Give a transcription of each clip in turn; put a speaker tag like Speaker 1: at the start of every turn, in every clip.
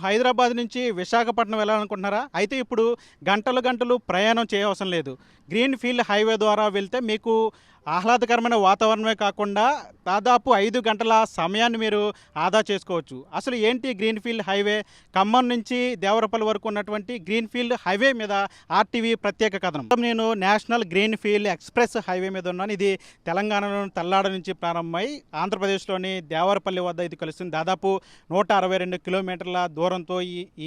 Speaker 1: హైదరాబాద్ నుంచి విశాఖపట్నం వెళ్ళాలనుకుంటున్నారా? అయితే ఇప్పుడు గంటలు గంటలు ప్రయాణం చేయవసరం లేదు. గ్రీన్ ఫీల్డ్ హైవే ద్వారా వెళ్తే మీకు ఆహ్లాదకరమైన వాతావరణమే కాకుండా దాదాపు 5 గంటల సమయాన్ని మీరు ఆదా చేసుకోవచ్చు. అసలు ఏంటి గ్రీన్ ఫీల్డ్ హైవే? ఖమ్మం నుంచి దేవరపల్లి వరకు ఉన్నటువంటి గ్రీన్ ఫీల్డ్ హైవే మీద ఆర్టీవీ ప్రత్యేక కథనం. నేను national green field express highway మీద ఉన్నాను. ఇది తెలంగాణలోని తల్లాడ నుంచి ప్రారంభమై ఆంధ్రప్రదేశ్‌లోని దేవరపల్లి వద్ద ఇది కలుస్తుంది. దాదాపు 162 కిలోమీటర్ల దూరంతో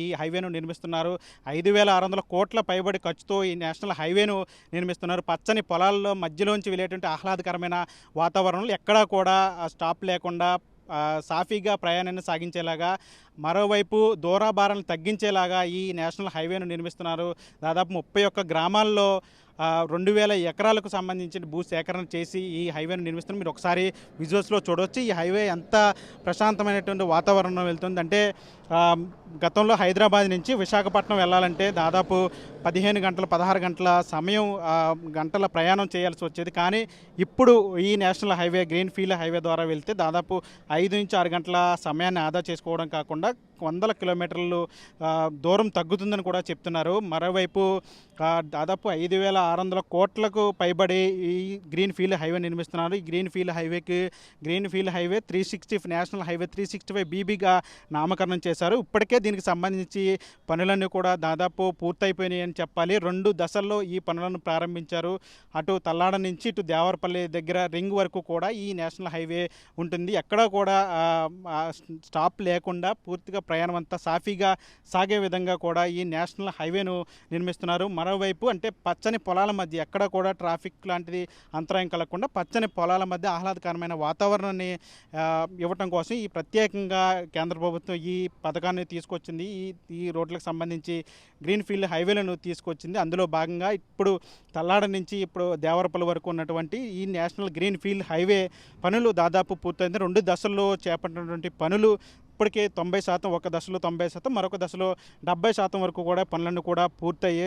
Speaker 1: ఈ హైవేను నిర్మిస్తున్నారు. 5,600 కోట్ల పైబడి ఖర్చుతో ఈ నేషనల్ హైవేను నిర్మిస్తున్నారు. పచ్చని పొలాల్లో మధ్యలోంచి వెళ్ళేటువంటి ఆహ్లాదకరమైన వాతావరణంలో ఎక్కడా కూడా స్టాప్ లేకుండా సాఫీగా ప్రయాణాన్ని సాగించేలాగా, మరోవైపు దూరాభారాలను తగ్గించేలాగా ఈ నేషనల్ హైవేను నిర్మిస్తున్నారు. దాదాపు 31 గ్రామాల్లో 2,000 ఎకరాలకు సంబంధించిన భూ సేకరణ చేసి ఈ హైవేను నిర్మిస్తున్నారు. మీరు ఒకసారి విజువల్స్లో చూడవచ్చు. ఈ హైవే ఎంత ప్రశాంతమైనటువంటి వాతావరణం వెళ్తుంది అంటే, గతంలో హైదరాబాద్ నుంచి విశాఖపట్నం వెళ్ళాలంటే దాదాపు 15 గంటలు 16 గంటల సమయం గంటల ప్రయాణం చేయాల్సి వచ్చేది. కానీ ఇప్పుడు ఈ national highway green field highway ద్వారా వెళ్తే దాదాపు 5 నుంచి 6 గంటల సమయాన్ని ఆదా చేసుకోవడం కాకుండా వందల కిలోమీటర్లు దూరం తగ్గుతుందని కూడా చెప్తున్నారు. మరోవైపు దాదాపు 5,600 కోట్లకు పైబడి ఈ గ్రీన్ ఫీల్డ్ హైవే నిర్మిస్తున్నారు. ఈ green field highway 360 national highway 365 బీబీగా నామకరణం చేశారు. ఇప్పటికే దీనికి సంబంధించి పనులన్నీ కూడా దాదాపు పూర్తయిపోయినాయి అని చెప్పాలి. 2 దశల్లో ఈ పనులను ప్రారంభించారు. అటు తల్లాడ నుంచి ఇటు దేవరపల్లి దగ్గర రింగ్ వరకు కూడా ఈ నేషనల్ హైవే ఉంటుంది. ఎక్కడా కూడా స్టాప్ లేకుండా పూర్తిగా ప్రయాణం అంతా సాఫీగా సాగే విధంగా కూడా ఈ నేషనల్ హైవేను నిర్మిస్తున్నారు. మరోవైపు అంటే పచ్చని పొలాల మధ్య ఎక్కడ కూడా ట్రాఫిక్ లాంటిది అంతరాయం కలగకుండా పచ్చని పొలాల మధ్య ఆహ్లాదకరమైన వాతావరణాన్ని ఇవ్వటం కోసం ఈ ప్రత్యేకంగా కేంద్ర ప్రభుత్వం ఈ పథకాన్ని తీసుకొచ్చింది. ఈ రోడ్లకు సంబంధించి గ్రీన్ ఫీల్డ్ హైవేలను తీసుకొచ్చింది. అందులో భాగంగా ఇప్పుడు తల్లాడ నుంచి ఇప్పుడు దేవరపల్లి వరకు ఉన్నటువంటి ఈ నేషనల్ గ్రీన్ ఫీల్డ్ హైవే పనులు దాదాపు పూర్తయింది. 2 దశల్లో చేపట్టినటువంటి పనులు ఇప్పటికే 90%, ఒక దశలో 90%, మరొక దశలో 70% వరకు కూడా పనులన్నీ కూడా పూర్తయ్యాయి.